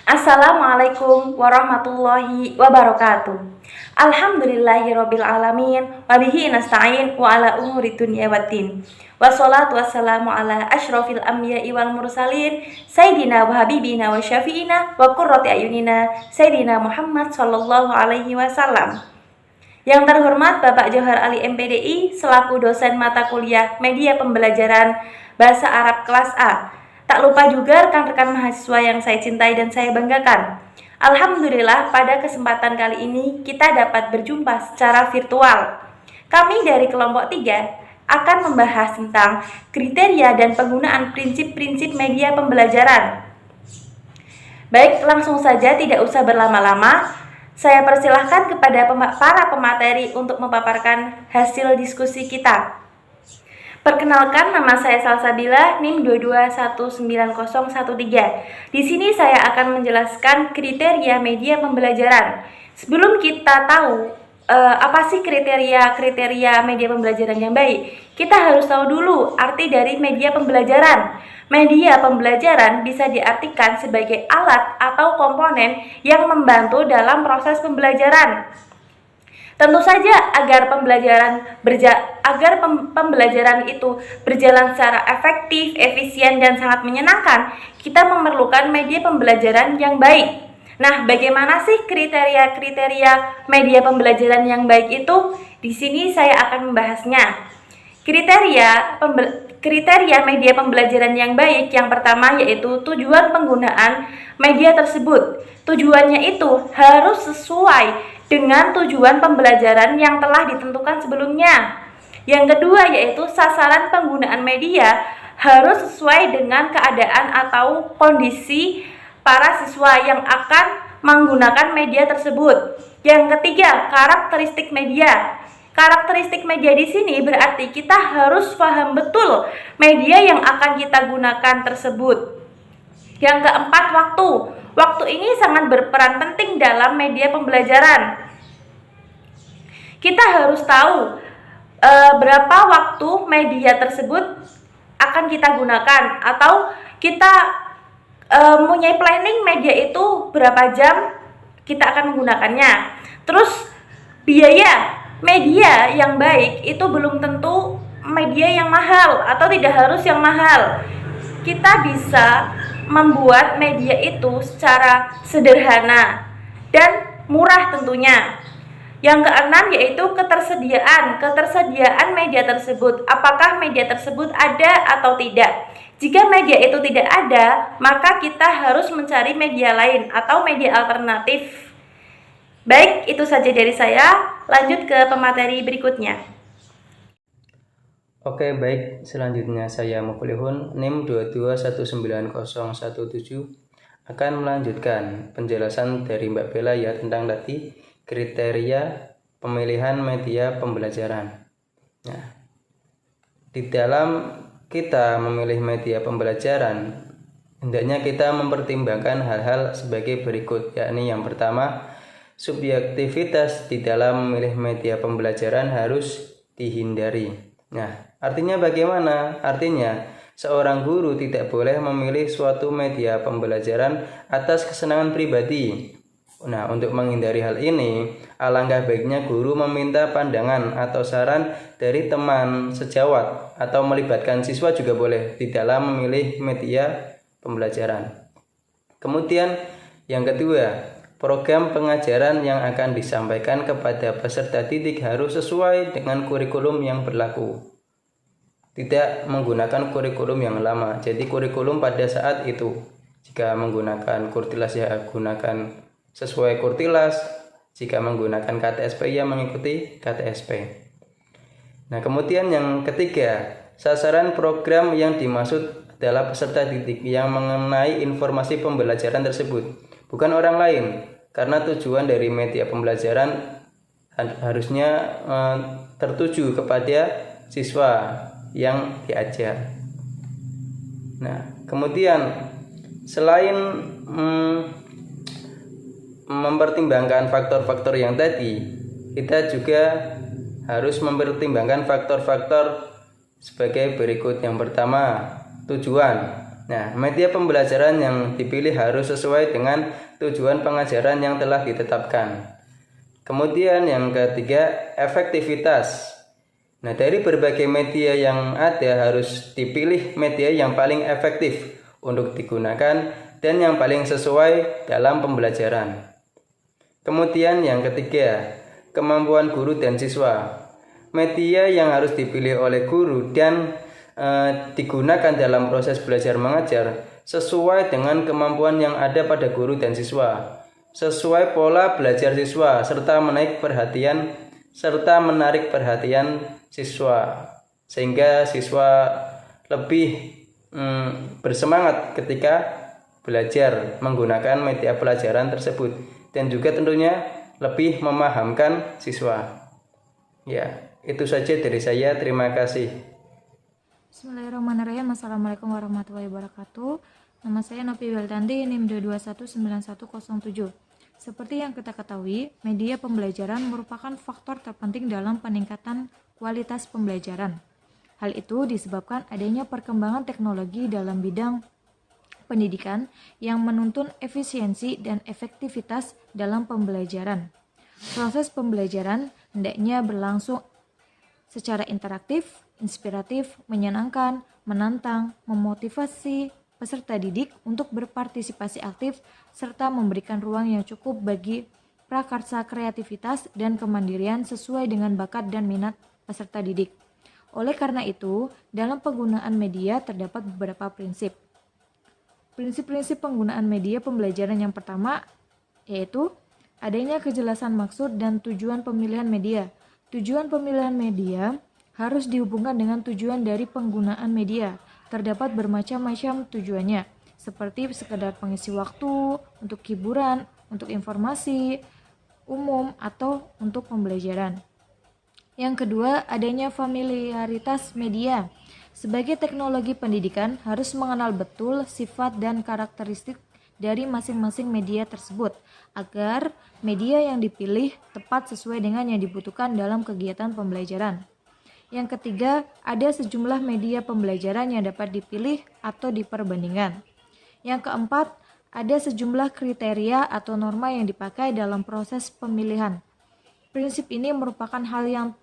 Assalamualaikum warahmatullahi wabarakatuh. Alhamdulillahirabbil alamin wa bihi nasta'in wa ala umuri dunya waddin. Wassalatu wassalamu ala asyrofil anbiya'i wal mursalin sayyidina wa habibina wa syafi'ina wa qurrati ayunina sayyidina Muhammad sallallahu alaihi wasallam. Yang terhormat Bapak Johar Ali MPDI selaku dosen mata kuliah Media Pembelajaran Bahasa Arab kelas A. Tak lupa juga rekan-rekan mahasiswa yang saya cintai dan saya banggakan. Alhamdulillah pada kesempatan kali ini kita dapat berjumpa secara virtual. Kami dari kelompok 3 akan membahas tentang kriteria dan penggunaan prinsip-prinsip media pembelajaran. Baik, langsung saja tidak usah berlama-lama. Saya persilahkan kepada para pemateri untuk memaparkan hasil diskusi kita. Perkenalkan, nama saya Salsabila, NIM 2219013. Di sini saya akan menjelaskan kriteria media pembelajaran. Sebelum kita tahu apa sih kriteria media pembelajaran yang baik, kita harus tahu dulu arti dari media pembelajaran. Media pembelajaran bisa diartikan sebagai alat atau komponen yang membantu dalam proses pembelajaran. Tentu saja agar pembelajaran itu berjalan secara efektif, efisien, dan sangat menyenangkan, kita memerlukan media pembelajaran yang baik. Nah, bagaimana sih kriteria media pembelajaran yang baik itu? Di sini saya akan membahasnya. Kriteria media pembelajaran yang baik yang pertama yaitu tujuan penggunaan media tersebut. Tujuannya itu harus sesuai dengan tujuan pembelajaran yang telah ditentukan sebelumnya. Yang kedua yaitu sasaran penggunaan media harus sesuai dengan keadaan atau kondisi para siswa yang akan menggunakan media tersebut. Yang ketiga, karakteristik media. Karakteristik media di sini berarti kita harus paham betul media yang akan kita gunakan tersebut. Yang keempat, waktu. Waktu ini sangat berperan penting dalam media pembelajaran. Kita harus tahu berapa waktu media tersebut akan kita gunakan, atau kita mempunyai planning media itu berapa jam kita akan menggunakannya. Terus biaya media yang baik itu belum tentu media yang mahal atau tidak harus yang mahal. Kita bisa membuat media itu secara sederhana dan murah tentunya. Yang keenam yaitu ketersediaan media tersebut. Apakah media tersebut ada atau tidak? Jika media itu tidak ada, maka kita harus mencari media lain atau media alternatif. Baik, itu saja dari saya. Lanjut ke pemateri berikutnya. Oke, baik. Selanjutnya saya Muflihun, NIM 2219017 akan melanjutkan penjelasan dari Mbak Bella ya tentang tadi kriteria pemilihan media pembelajaran. Nah, di dalam kita memilih media pembelajaran, hendaknya kita mempertimbangkan hal-hal sebagai berikut, yakni yang pertama, subjektivitas di dalam memilih media pembelajaran harus dihindari. Nah, artinya bagaimana? Artinya, seorang guru tidak boleh memilih suatu media pembelajaran atas kesenangan pribadi. Nah, untuk menghindari hal ini, alangkah baiknya guru meminta pandangan atau saran dari teman sejawat atau melibatkan siswa juga boleh di dalam memilih media pembelajaran. Kemudian, yang kedua, program pengajaran yang akan disampaikan kepada peserta didik harus sesuai dengan kurikulum yang berlaku. Tidak menggunakan kurikulum yang lama. Jadi kurikulum pada saat itu, jika menggunakan kurtilas ya gunakan sesuai kurtilas, jika menggunakan KTSP ya mengikuti KTSP. Nah, kemudian yang ketiga, sasaran program yang dimaksud adalah peserta didik yang mengenai informasi pembelajaran tersebut, bukan orang lain, karena tujuan dari media pembelajaran harusnya tertuju kepada siswa yang diajar. Nah, kemudian selain mempertimbangkan faktor-faktor yang tadi, kita juga harus mempertimbangkan faktor-faktor sebagai berikut. Yang pertama, tujuan. Nah, media pembelajaran yang dipilih harus sesuai dengan tujuan pengajaran yang telah ditetapkan. Kemudian yang ketiga, efektivitas. Nah, dari berbagai media yang ada harus dipilih media yang paling efektif untuk digunakan dan yang paling sesuai dalam pembelajaran. Kemudian yang ketiga, kemampuan guru dan siswa. Media yang harus dipilih oleh guru dan digunakan dalam proses belajar mengajar sesuai dengan kemampuan yang ada pada guru dan siswa, sesuai pola belajar siswa serta menarik perhatian siswa, sehingga siswa lebih bersemangat ketika belajar menggunakan media pelajaran tersebut dan juga tentunya lebih memahamkan siswa. Ya, itu saja dari saya. Terima kasih. Bismillahirrahmanirrahim. Assalamualaikum warahmatullahi wabarakatuh. Nama saya Nopi Weldanti, NIM 2219107. Seperti yang kita ketahui, media pembelajaran merupakan faktor terpenting dalam peningkatan kualitas pembelajaran. Hal itu disebabkan adanya perkembangan teknologi dalam bidang pendidikan yang menuntun efisiensi dan efektivitas dalam pembelajaran. Proses pembelajaran hendaknya berlangsung secara interaktif, inspiratif, menyenangkan, menantang, memotivasi peserta didik untuk berpartisipasi aktif, serta memberikan ruang yang cukup bagi prakarsa kreativitas dan kemandirian sesuai dengan bakat dan minat peserta didik. Oleh karena itu, dalam penggunaan media terdapat beberapa prinsip. Prinsip-prinsip penggunaan media pembelajaran yang pertama yaitu adanya kejelasan maksud dan tujuan pemilihan media. Tujuan pemilihan media harus dihubungkan dengan tujuan dari penggunaan media. Terdapat bermacam-macam tujuannya, seperti sekedar pengisi waktu, untuk hiburan, untuk informasi umum, atau untuk pembelajaran. Yang kedua, adanya familiaritas media. Sebagai teknologi pendidikan, harus mengenal betul sifat dan karakteristik dari masing-masing media tersebut, agar media yang dipilih tepat sesuai dengan yang dibutuhkan dalam kegiatan pembelajaran. Yang ketiga, ada sejumlah media pembelajaran yang dapat dipilih atau diperbandingkan. Yang keempat, ada sejumlah kriteria atau norma yang dipakai dalam proses pemilihan. Prinsip ini merupakan hal yang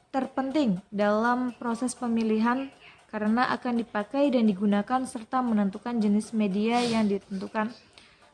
terpenting dalam proses pemilihan karena akan dipakai dan digunakan serta menentukan jenis media yang ditentukan.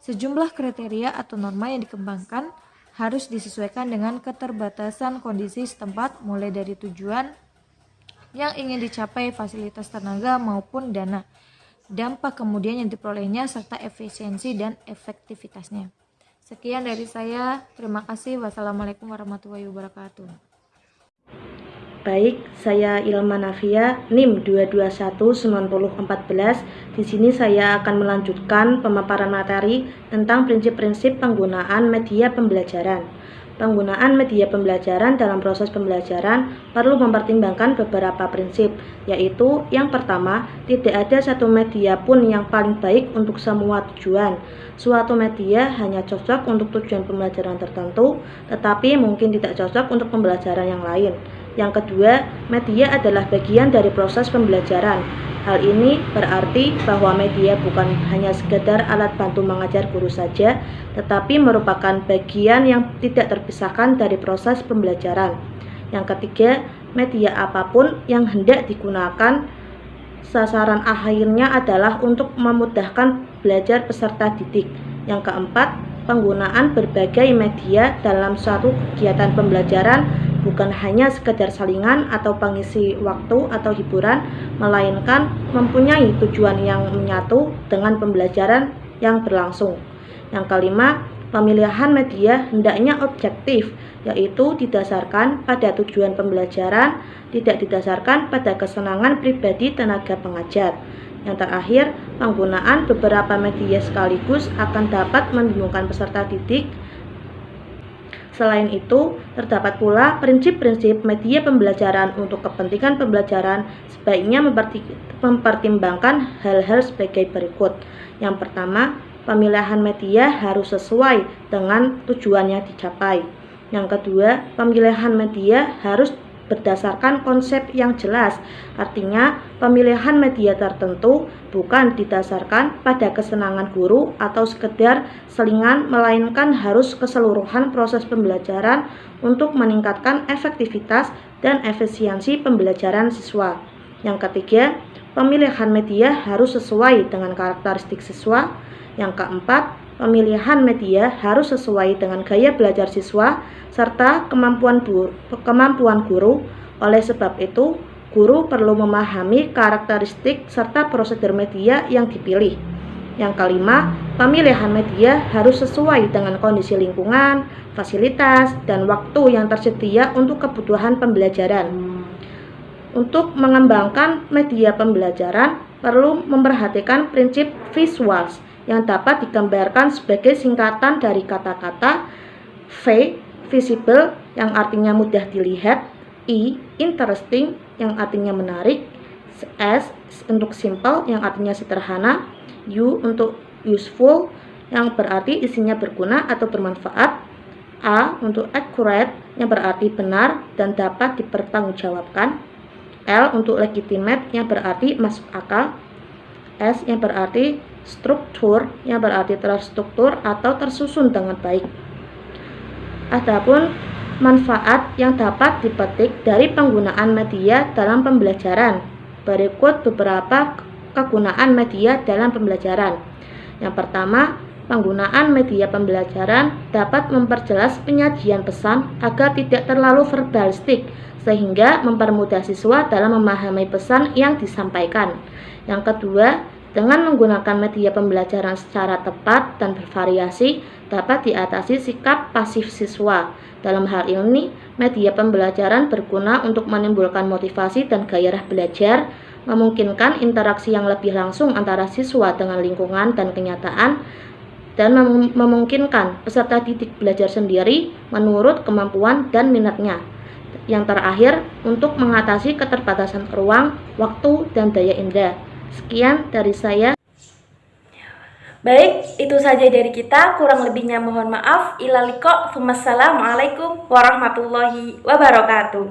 Sejumlah kriteria atau norma yang dikembangkan harus disesuaikan dengan keterbatasan kondisi setempat, mulai dari tujuan yang ingin dicapai, fasilitas tenaga maupun dana, dampak kemudian yang diperolehnya, serta efisiensi dan efektivitasnya. Sekian dari saya, terima kasih. Wassalamualaikum warahmatullahi wabarakatuh. Baik, saya Ilma Nafia, NIM 2219014. Di sini saya akan melanjutkan pemaparan materi tentang prinsip-prinsip penggunaan media pembelajaran. Penggunaan media pembelajaran dalam proses pembelajaran perlu mempertimbangkan beberapa prinsip, yaitu yang pertama, tidak ada satu media pun yang paling baik untuk semua tujuan. Suatu media hanya cocok untuk tujuan pembelajaran tertentu, tetapi mungkin tidak cocok untuk pembelajaran yang lain. Yang kedua, media adalah bagian dari proses pembelajaran. Hal ini berarti bahwa media bukan hanya sekedar alat bantu mengajar guru saja, tetapi merupakan bagian yang tidak terpisahkan dari proses pembelajaran. Yang ketiga, media apapun yang hendak digunakan, sasaran akhirnya adalah untuk memudahkan belajar peserta didik. Yang keempat, penggunaan berbagai media dalam suatu kegiatan pembelajaran bukan hanya sekedar salingan atau pengisi waktu atau hiburan, melainkan mempunyai tujuan yang menyatu dengan pembelajaran yang berlangsung. Yang kelima, pemilihan media hendaknya objektif, yaitu didasarkan pada tujuan pembelajaran, tidak didasarkan pada kesenangan pribadi tenaga pengajar. Yang terakhir, penggunaan beberapa media sekaligus akan dapat membingungkan peserta didik. Selain itu, terdapat pula prinsip-prinsip media pembelajaran untuk kepentingan pembelajaran sebaiknya mempertimbangkan hal-hal sebagai berikut. Yang pertama, pemilihan media harus sesuai dengan tujuan yang dicapai. Yang kedua, pemilihan media harus berdasarkan konsep yang jelas. Artinya, pemilihan media tertentu bukan didasarkan pada kesenangan guru atau sekedar selingan, melainkan harus keseluruhan proses pembelajaran untuk meningkatkan efektivitas dan efisiensi pembelajaran siswa. Yang ketiga, pemilihan media harus sesuai dengan karakteristik siswa. Yang keempat, pemilihan media harus sesuai dengan gaya belajar siswa serta kemampuan guru. Oleh sebab itu, guru perlu memahami karakteristik serta prosedur media yang dipilih. Yang kelima, pemilihan media harus sesuai dengan kondisi lingkungan, fasilitas, dan waktu yang tersedia untuk kebutuhan pembelajaran. Untuk mengembangkan media pembelajaran, perlu memperhatikan prinsip visuals yang dapat digambarkan sebagai singkatan dari kata-kata V, visible, yang artinya mudah dilihat, I, interesting, yang artinya menarik, S untuk simple, yang artinya sederhana, U untuk useful, yang berarti isinya berguna atau bermanfaat, A untuk accurate, yang berarti benar dan dapat dipertanggungjawabkan, L untuk legitimate, yang berarti masuk akal, S yang berarti struktur, yang berarti terstruktur atau tersusun dengan baik. Adapun manfaat yang dapat dipetik dari penggunaan media dalam pembelajaran. Berikut beberapa kegunaan media dalam pembelajaran. Yang pertama, penggunaan media pembelajaran dapat memperjelas penyajian pesan agar tidak terlalu verbalistik, sehingga mempermudah siswa dalam memahami pesan yang disampaikan. Yang kedua, dengan menggunakan media pembelajaran secara tepat dan bervariasi, dapat diatasi sikap pasif siswa. Dalam hal ini, media pembelajaran berguna untuk menimbulkan motivasi dan gairah belajar, memungkinkan interaksi yang lebih langsung antara siswa dengan lingkungan dan kenyataan, dan memungkinkan peserta didik belajar sendiri menurut kemampuan dan minatnya. Yang terakhir, untuk mengatasi keterbatasan ruang, waktu, dan daya indera. Sekian dari saya. Baik, itu saja dari kita. Kurang lebihnya mohon maaf. Ilaliko, Assalamualaikum warahmatullahi wabarakatuh.